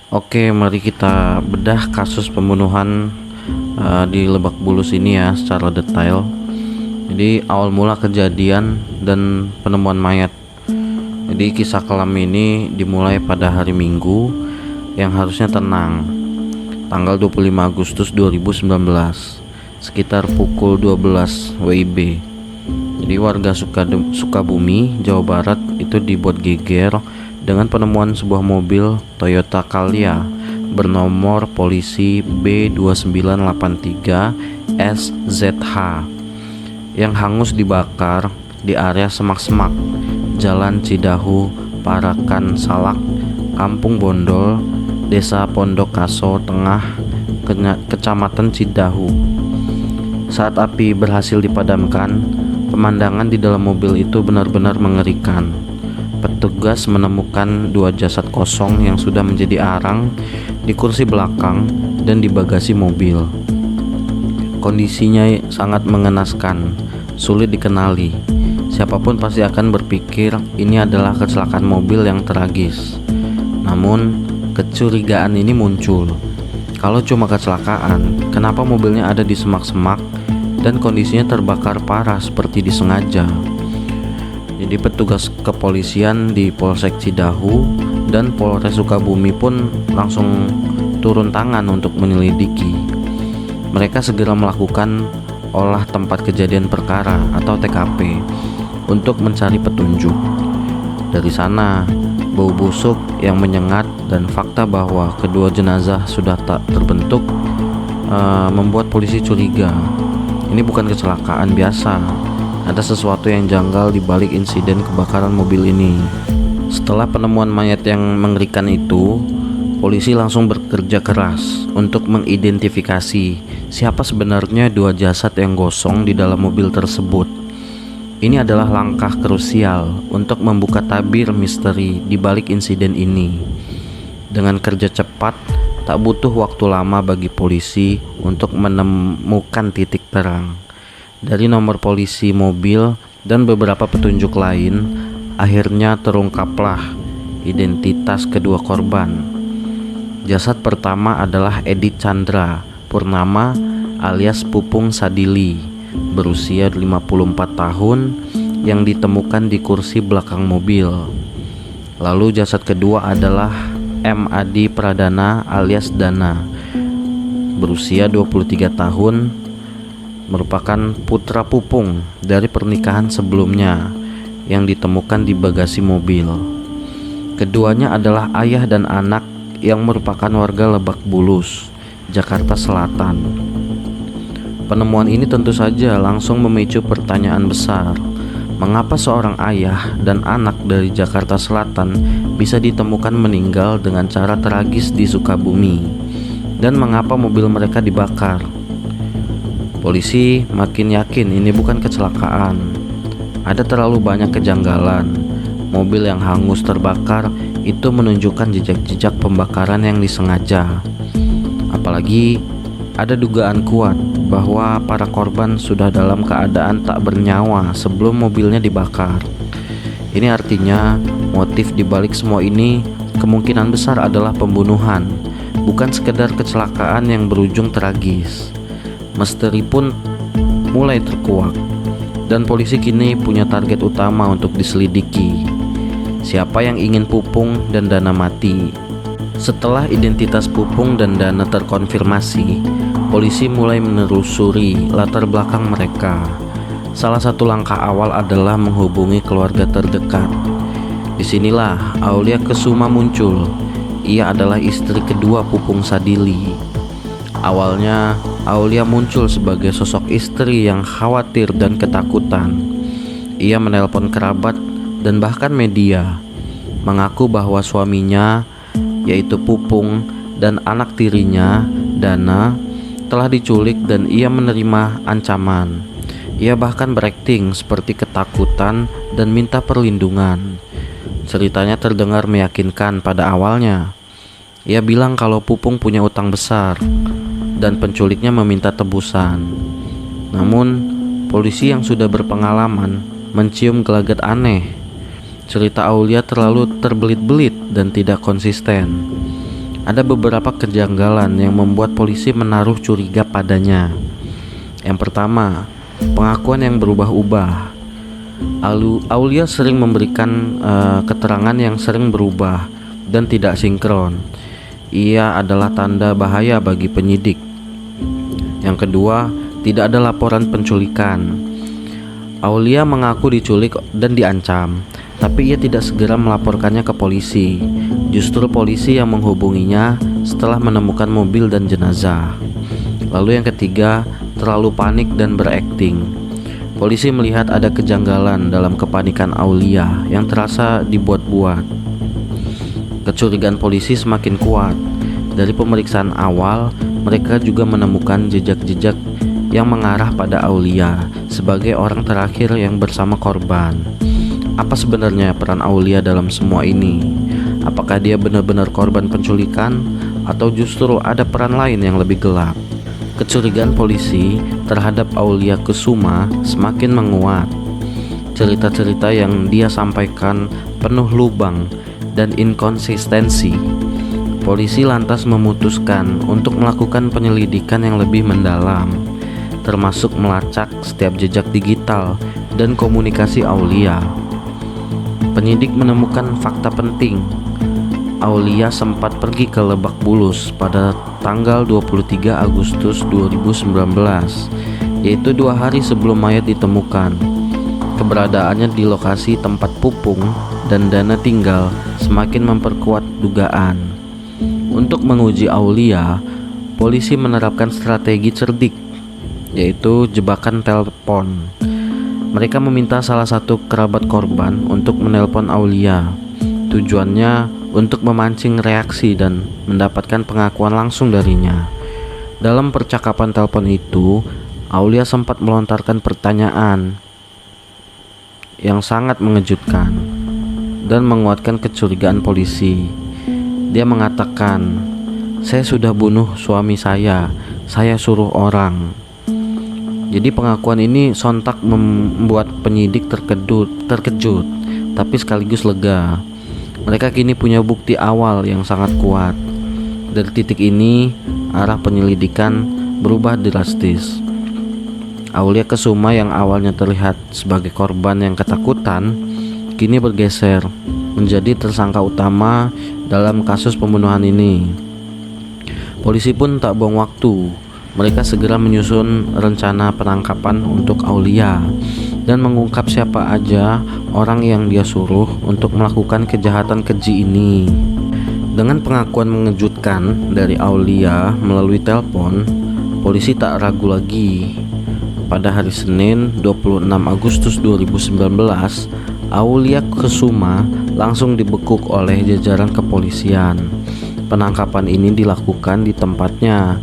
Oke, mari kita bedah kasus pembunuhan di Lebak Bulus ini ya secara detail. Jadi awal mula kejadian dan penemuan mayat. Jadi kisah kelam ini dimulai pada hari Minggu yang harusnya tenang, tanggal 25 Agustus 2019, sekitar pukul 12 WIB. Jadi warga Sukabumi, Jawa Barat itu dibuat geger dengan penemuan sebuah mobil Toyota Calya bernomor polisi B2983 SZH yang hangus dibakar di area semak-semak Jalan Cidahu, Parakan Salak, Kampung Bondol, Desa Pondok Kaso Tengah, Kecamatan Cidahu. Saat api berhasil dipadamkan, pemandangan di dalam mobil itu benar-benar mengerikan. Petugas menemukan dua jasad kosong yang sudah menjadi arang di kursi belakang dan di bagasi mobil. Kondisinya sangat mengenaskan, sulit dikenali. Siapapun pasti akan berpikir ini adalah kecelakaan mobil yang tragis. Namun, kecurigaan ini muncul. Kalau cuma kecelakaan, kenapa mobilnya ada di semak-semak dan kondisinya terbakar parah seperti disengaja? Jadi petugas kepolisian di Polsek Cidahu dan Polres Sukabumi pun langsung turun tangan untuk menyelidiki. Mereka segera melakukan olah tempat kejadian perkara atau TKP untuk mencari petunjuk. Dari sana, bau busuk yang menyengat dan fakta bahwa kedua jenazah sudah tak terbentuk membuat polisi curiga. Ini bukan kecelakaan biasa. Ada sesuatu yang janggal di balik insiden kebakaran mobil ini. Setelah penemuan mayat yang mengerikan itu, polisi langsung bekerja keras untuk mengidentifikasi siapa sebenarnya dua jasad yang gosong di dalam mobil tersebut. Ini adalah langkah krusial untuk membuka tabir misteri di balik insiden ini. Dengan kerja cepat, tak butuh waktu lama bagi polisi untuk menemukan titik terang. Dari nomor polisi mobil dan beberapa petunjuk lain, akhirnya terungkaplah identitas kedua korban. Jasad pertama adalah Edi Chandra Purnama alias Pupung Sadili, berusia 54 tahun, yang ditemukan di kursi belakang mobil. Lalu jasad kedua adalah M. Adi Pradana alias Dana, berusia 23 tahun, merupakan putra Pupung dari pernikahan sebelumnya yang ditemukan di bagasi mobil. Keduanya adalah ayah dan anak yang merupakan warga Lebak Bulus, Jakarta Selatan. Penemuan ini tentu saja langsung memicu pertanyaan besar. Mengapa seorang ayah dan anak dari Jakarta Selatan bisa ditemukan meninggal dengan cara tragis di Sukabumi? Dan mengapa mobil mereka dibakar? Polisi makin yakin ini bukan kecelakaan. Ada terlalu banyak kejanggalan. Mobil yang hangus terbakar itu menunjukkan jejak-jejak pembakaran yang disengaja. Apalagi ada dugaan kuat bahwa para korban sudah dalam keadaan tak bernyawa sebelum mobilnya dibakar. Ini artinya motif dibalik semua ini kemungkinan besar adalah pembunuhan, bukan sekedar kecelakaan yang berujung tragis. Misteri pun mulai terkuak, dan polisi kini punya target utama untuk diselidiki. Siapa yang ingin Pupung dan Dana mati? Setelah identitas Pupung dan Dana terkonfirmasi, polisi mulai menelusuri latar belakang mereka. Salah satu langkah awal adalah menghubungi keluarga terdekat. Disinilah Aulia Kesuma muncul. Ia adalah istri kedua Pupung Sadili. Awalnya, Aulia muncul sebagai sosok istri yang khawatir dan ketakutan. Ia menelpon kerabat dan bahkan media, mengaku bahwa suaminya, yaitu Pupung, dan anak tirinya, Dana, telah diculik dan ia menerima ancaman. Ia bahkan berakting seperti ketakutan dan minta perlindungan. Ceritanya terdengar meyakinkan pada awalnya. Ia bilang kalau Pupung punya utang besar dan penculiknya meminta tebusan. Namun, polisi yang sudah berpengalaman mencium gelagat aneh. Cerita Aulia terlalu terbelit-belit dan tidak konsisten. ada beberapa kejanggalan yang membuat polisi menaruh curiga padanya. Yang pertama, pengakuan yang berubah-ubah. Aulia sering memberikan keterangan yang sering berubah dan tidak sinkron. Ia adalah tanda bahaya bagi penyidik. Yang kedua, tidak ada laporan penculikan. Aulia mengaku diculik dan diancam, tapi ia tidak segera melaporkannya ke polisi. Justru polisi yang menghubunginya setelah menemukan mobil dan jenazah. Lalu yang ketiga, terlalu panik dan berakting. Polisi melihat ada kejanggalan dalam kepanikan Aulia yang terasa dibuat-buat. Kecurigaan polisi semakin kuat. Dari pemeriksaan awal, mereka juga menemukan jejak-jejak yang mengarah pada Aulia sebagai orang terakhir yang bersama korban. Apa sebenarnya peran Aulia dalam semua ini? Apakah dia benar-benar korban penculikan atau justru ada peran lain yang lebih gelap? Kecurigaan polisi terhadap Aulia Kusuma semakin menguat. Cerita-cerita yang dia sampaikan penuh lubang dan inkonsistensi. Polisi lantas memutuskan untuk melakukan penyelidikan yang lebih mendalam, termasuk melacak setiap jejak digital dan komunikasi Aulia. Penyidik menemukan fakta penting. Aulia sempat pergi ke Lebak Bulus pada tanggal 23 Agustus 2019, yaitu 2 hari sebelum mayat ditemukan. Keberadaannya di lokasi tempat pupung dan dana tinggal semakin memperkuat dugaan. Untuk menguji Aulia, polisi menerapkan strategi cerdik, yaitu jebakan telepon. Mereka meminta salah satu kerabat korban untuk menelpon Aulia. Tujuannya untuk memancing reaksi dan mendapatkan pengakuan langsung darinya. Dalam percakapan telepon itu, Aulia sempat melontarkan pertanyaan yang sangat mengejutkan dan menguatkan kecurigaan polisi. Dia mengatakan, "Saya sudah bunuh suami saya suruh orang." Jadi pengakuan ini sontak membuat penyidik terkejut, tapi sekaligus lega. Mereka kini punya bukti awal yang sangat kuat. Dari titik ini, arah penyelidikan berubah drastis. Aulia Kusuma yang awalnya terlihat sebagai korban yang ketakutan, kini bergeser menjadi tersangka utama dalam kasus pembunuhan ini. Polisi pun tak buang waktu. Mereka segera menyusun rencana penangkapan untuk Aulia dan mengungkap siapa aja orang yang dia suruh untuk melakukan kejahatan keji ini. Dengan pengakuan mengejutkan dari Aulia melalui telepon, polisi tak ragu lagi. Pada hari Senin 26 Agustus 2019, Aulia Kusuma langsung dibekuk oleh jajaran kepolisian. Penangkapan ini dilakukan di tempatnya,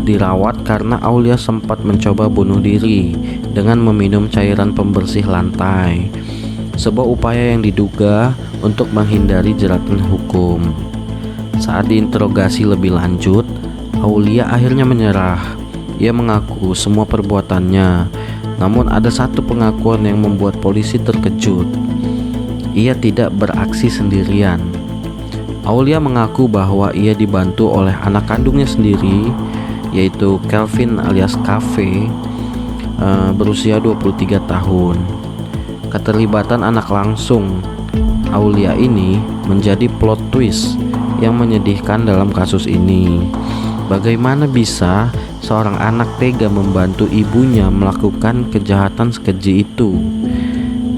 dirawat karena Aulia sempat mencoba bunuh diri dengan meminum cairan pembersih lantai, sebuah upaya yang diduga untuk menghindari jeratan hukum. Saat diinterogasi lebih lanjut, Aulia akhirnya menyerah. Ia mengaku semua perbuatannya, namun ada satu pengakuan yang membuat polisi terkejut. Ia tidak beraksi sendirian. Aulia mengaku bahwa ia dibantu oleh anak kandungnya sendiri, yaitu Kelvin alias Cafe, berusia 23 tahun. Keterlibatan anak langsung Aulia ini menjadi plot twist yang menyedihkan dalam kasus ini. Bagaimana bisa seorang anak tega membantu ibunya melakukan kejahatan sekeji itu?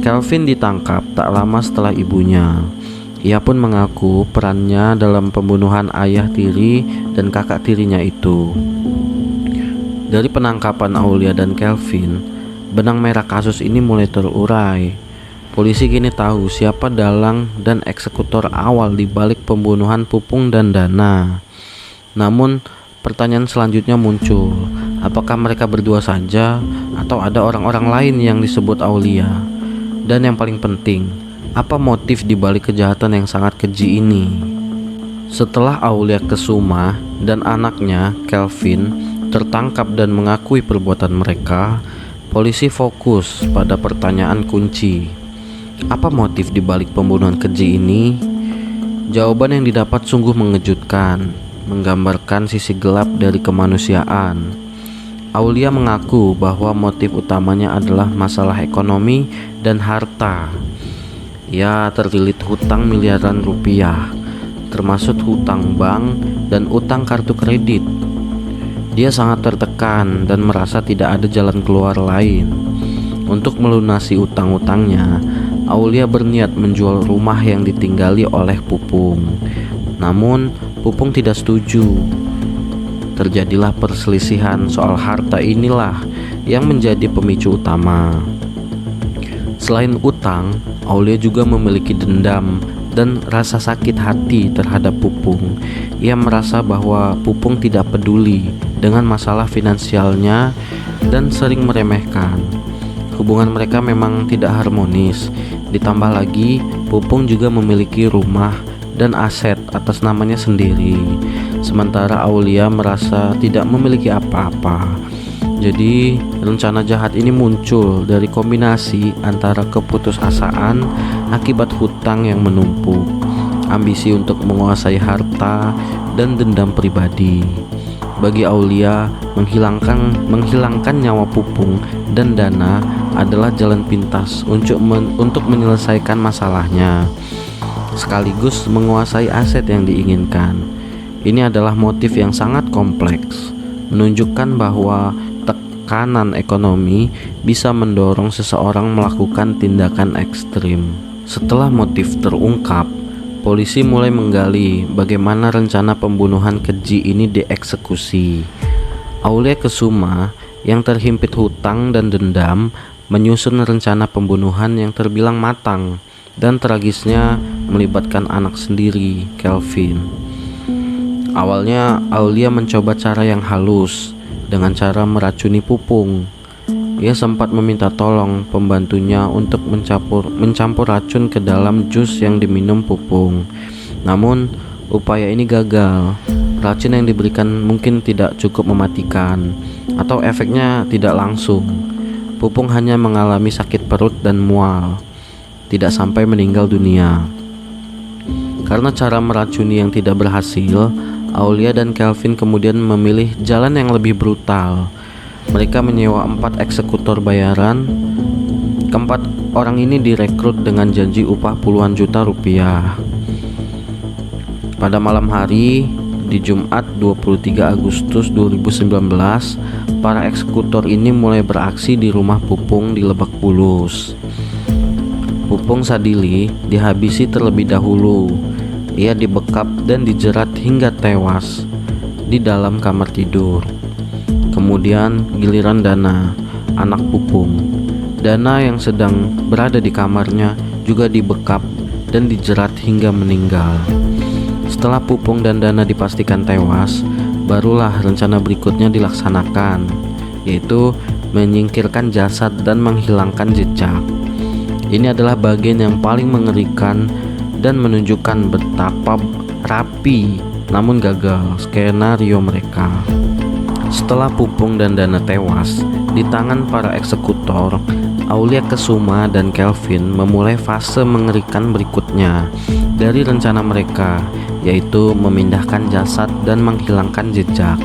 Kelvin ditangkap tak lama setelah ibunya. Ia pun mengaku perannya dalam pembunuhan ayah tiri dan kakak tirinya itu. Dari penangkapan Aulia dan Kelvin, benang merah kasus ini mulai terurai. Polisi kini tahu siapa dalang dan eksekutor awal di balik pembunuhan Pupung dan Dana. Namun, pertanyaan selanjutnya muncul. Apakah mereka berdua saja atau ada orang-orang lain yang disebut Aulia? Dan yang paling penting, apa motif di balik kejahatan yang sangat keji ini? Setelah Aulia Kusuma dan anaknya, Kelvin, tertangkap dan mengakui perbuatan mereka, polisi fokus pada pertanyaan kunci. Apa motif di balik pembunuhan keji ini? Jawaban yang didapat sungguh mengejutkan. menggambarkan sisi gelap dari kemanusiaan. Aulia mengaku bahwa motif utamanya adalah masalah ekonomi dan harta. Ia terlilit hutang miliaran rupiah, termasuk hutang bank dan utang kartu kredit. Dia sangat tertekan dan merasa tidak ada jalan keluar lain. Untuk melunasi utang-utangnya, Aulia berniat menjual rumah yang ditinggali oleh Pupung. Namun, Pupung tidak setuju. Terjadilah perselisihan soal harta, inilah yang menjadi pemicu utama. Selain utang, Aulia juga memiliki dendam dan rasa sakit hati terhadap Pupung. Ia merasa bahwa Pupung tidak peduli dengan masalah finansialnya dan sering meremehkan. Hubungan mereka memang tidak harmonis. Ditambah lagi, Pupung juga memiliki rumah dan aset atas namanya sendiri, sementara Aulia merasa tidak memiliki apa-apa. Jadi, rencana jahat ini muncul dari kombinasi antara keputusasaan akibat hutang yang menumpuk, ambisi untuk menguasai harta, dan dendam pribadi. Bagi Aulia, menghilangkan nyawa Pupung dan Dana adalah jalan pintas untuk menyelesaikan masalahnya, sekaligus menguasai aset yang diinginkan. Ini adalah motif yang sangat kompleks, menunjukkan bahwa tekanan ekonomi bisa mendorong seseorang melakukan tindakan ekstrim. Setelah motif terungkap, polisi mulai menggali bagaimana rencana pembunuhan keji ini dieksekusi. Aulia Kesuma yang terhimpit hutang dan dendam menyusun rencana pembunuhan yang terbilang matang dan tragisnya melibatkan anak sendiri, Kelvin. Awalnya Aulia mencoba cara yang halus dengan cara meracuni Pupung. Ia sempat meminta tolong pembantunya untuk mencampur racun ke dalam jus yang diminum Pupung. Namun, upaya ini gagal. Racun yang diberikan mungkin tidak cukup mematikan, atau efeknya tidak langsung. Pupung hanya mengalami sakit perut dan mual, tidak sampai meninggal dunia. Karena cara meracuni yang tidak berhasil, Aulia dan Kelvin kemudian memilih jalan yang lebih brutal. Mereka menyewa 4 eksekutor bayaran. Keempat orang ini direkrut dengan janji upah puluhan juta rupiah. Pada malam hari, di Jumat 23 Agustus 2019, para eksekutor ini mulai beraksi di rumah Pupung di Lebak Bulus. Pupung Sadili dihabisi terlebih dahulu. Ia dibekap dan dijerat hingga tewas di dalam kamar tidur. Kemudian giliran Dana, anak Pupung. Dana yang sedang berada di kamarnya juga dibekap dan dijerat hingga meninggal. Setelah Pupung dan Dana dipastikan tewas, barulah rencana berikutnya dilaksanakan, yaitu menyingkirkan jasad dan menghilangkan jejak. Ini adalah bagian yang paling mengerikan dan menunjukkan betapa rapi namun gagal skenario mereka. Setelah Pupung dan Dana tewas di tangan para eksekutor, Aulia Kesuma dan Kelvin memulai fase mengerikan berikutnya dari rencana mereka, yaitu memindahkan jasad dan menghilangkan jejak.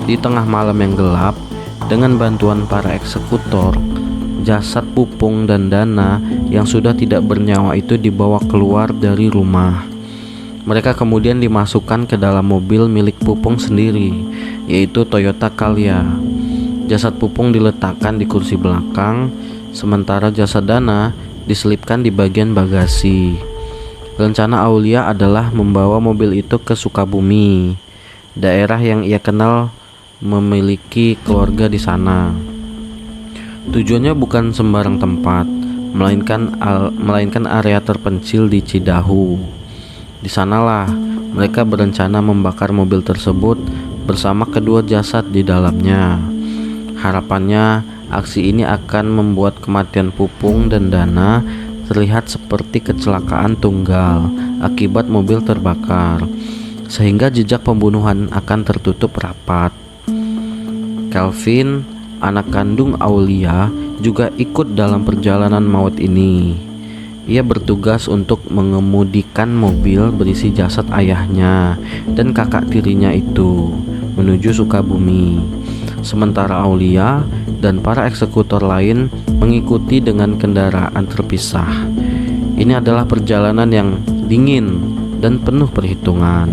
Di tengah malam yang gelap, dengan bantuan para eksekutor, jasad Pupung dan Dana yang sudah tidak bernyawa itu dibawa keluar dari rumah. Mereka kemudian dimasukkan ke dalam mobil milik Pupung sendiri, yaitu Toyota Calya. Jasad Pupung diletakkan di kursi belakang, sementara jasad Dana diselipkan di bagian bagasi. Rencana Aulia adalah membawa mobil itu ke Sukabumi, daerah yang ia kenal memiliki keluarga di sana. Tujuannya bukan sembarang tempat, melainkan area terpencil di Cidahu. Di sanalah mereka berencana membakar mobil tersebut bersama kedua jasad di dalamnya. Harapannya aksi ini akan membuat kematian Pupung dan Dana terlihat seperti kecelakaan tunggal akibat mobil terbakar, sehingga jejak pembunuhan akan tertutup rapat. Kelvin, anak kandung Aulia, juga ikut dalam perjalanan maut ini. Ia bertugas untuk mengemudikan mobil berisi jasad ayahnya dan kakak tirinya itu menuju Sukabumi. Sementara Aulia dan para eksekutor lain mengikuti dengan kendaraan terpisah. Ini adalah perjalanan yang dingin dan penuh perhitungan,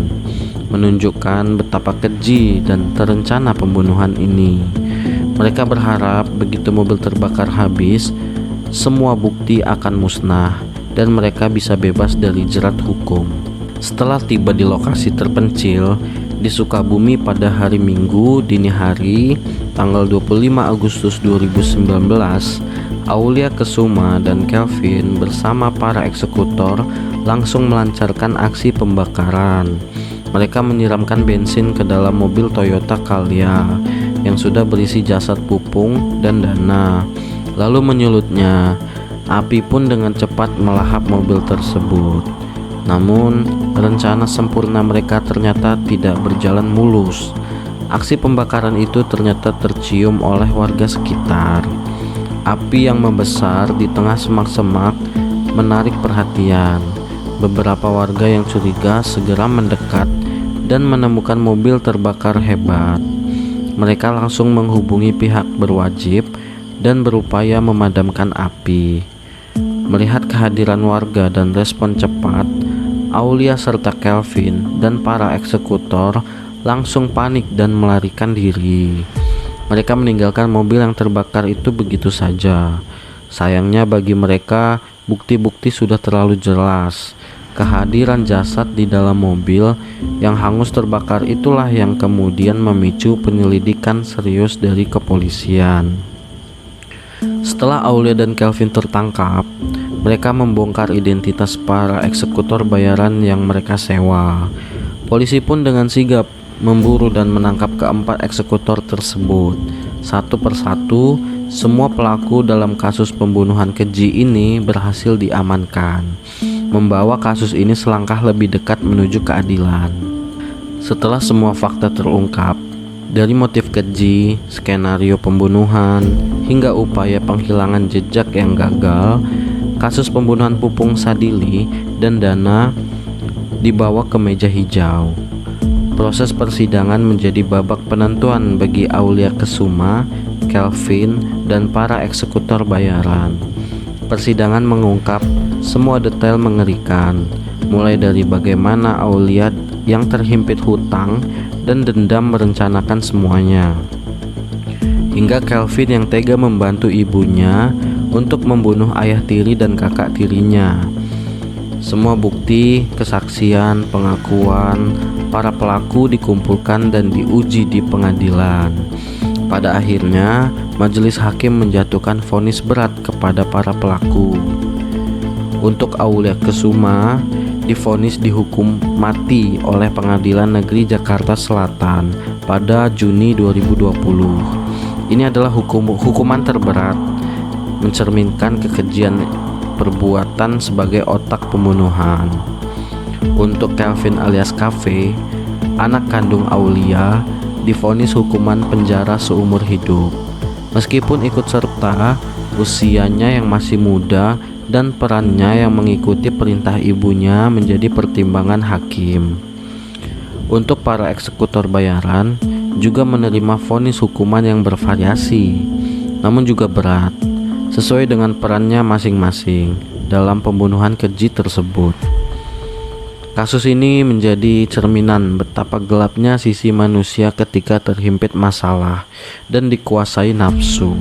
menunjukkan betapa keji dan terencana pembunuhan ini. Mereka berharap begitu mobil terbakar habis, semua bukti akan musnah dan mereka bisa bebas dari jerat hukum. Setelah tiba di lokasi terpencil di Sukabumi pada hari Minggu dini hari tanggal 25 Agustus 2019, Aulia Kesuma dan Kelvin bersama para eksekutor langsung melancarkan aksi pembakaran. Mereka menyiramkan bensin ke dalam mobil Toyota Calya yang sudah berisi jasad Pupung dan Dana, lalu menyulutnya. Api pun dengan cepat melahap mobil tersebut. Namun, rencana sempurna mereka ternyata tidak berjalan mulus. Aksi pembakaran itu ternyata tercium oleh warga sekitar. Api yang membesar di tengah semak-semak menarik perhatian. Beberapa warga yang curiga segera mendekat dan menemukan mobil terbakar hebat. Mereka langsung menghubungi pihak berwajib dan berupaya memadamkan api. Melihat kehadiran warga dan respon cepat, Aulia serta Kelvin dan para eksekutor langsung panik dan melarikan diri. Mereka meninggalkan mobil yang terbakar itu begitu saja. Sayangnya bagi mereka, bukti-bukti sudah terlalu jelas. Kehadiran jasad di dalam mobil yang hangus terbakar itulah yang kemudian memicu penyelidikan serius dari kepolisian. Setelah Aulia dan Kelvin tertangkap, mereka membongkar identitas para eksekutor bayaran yang mereka sewa. Polisi pun dengan sigap memburu dan menangkap keempat eksekutor tersebut. Satu persatu, semua pelaku dalam kasus pembunuhan keji ini berhasil diamankan, membawa kasus ini selangkah lebih dekat menuju keadilan. Setelah semua fakta terungkap, dari motif keji, skenario pembunuhan, hingga upaya penghilangan jejak yang gagal, kasus pembunuhan Pupung Sadili dan Dana dibawa ke meja hijau. Proses persidangan menjadi babak penentuan bagi Aulia Kesuma, Kelvin, dan para eksekutor bayaran. Persidangan mengungkap semua detail mengerikan, mulai dari bagaimana Aulia yang terhimpit hutang dan dendam merencanakan semuanya, hingga Kelvin yang tega membantu ibunya untuk membunuh ayah tiri dan kakak tirinya. Semua bukti, kesaksian, pengakuan para pelaku dikumpulkan dan diuji di pengadilan. Pada akhirnya, majelis hakim menjatuhkan vonis berat kepada para pelaku. Untuk Aulia Kesuma, divonis dihukum mati oleh Pengadilan Negeri Jakarta Selatan pada Juni 2020. Ini adalah hukuman terberat, mencerminkan kekejian perbuatan sebagai otak pembunuhan. Untuk Kelvin alias Cafe, anak kandung Aulia, divonis hukuman penjara seumur hidup. Meskipun ikut serta, usianya yang masih muda dan perannya yang mengikuti perintah ibunya menjadi pertimbangan hakim. Untuk para eksekutor bayaran juga menerima vonis hukuman yang bervariasi, namun juga berat, sesuai dengan perannya masing-masing dalam pembunuhan keji tersebut. Kasus ini menjadi cerminan betapa gelapnya sisi manusia ketika terhimpit masalah dan dikuasai nafsu.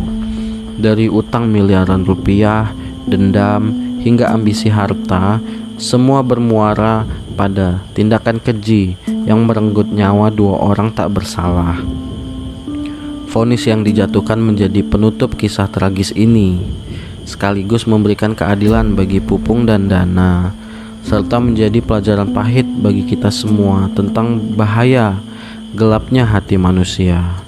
Dari utang miliaran rupiah, dendam, hingga ambisi harta, semua bermuara pada tindakan keji yang merenggut nyawa dua orang tak bersalah. Vonis yang dijatuhkan menjadi penutup kisah tragis ini, sekaligus memberikan keadilan bagi Pupung dan Dana, serta menjadi pelajaran pahit bagi kita semua tentang bahaya gelapnya hati manusia.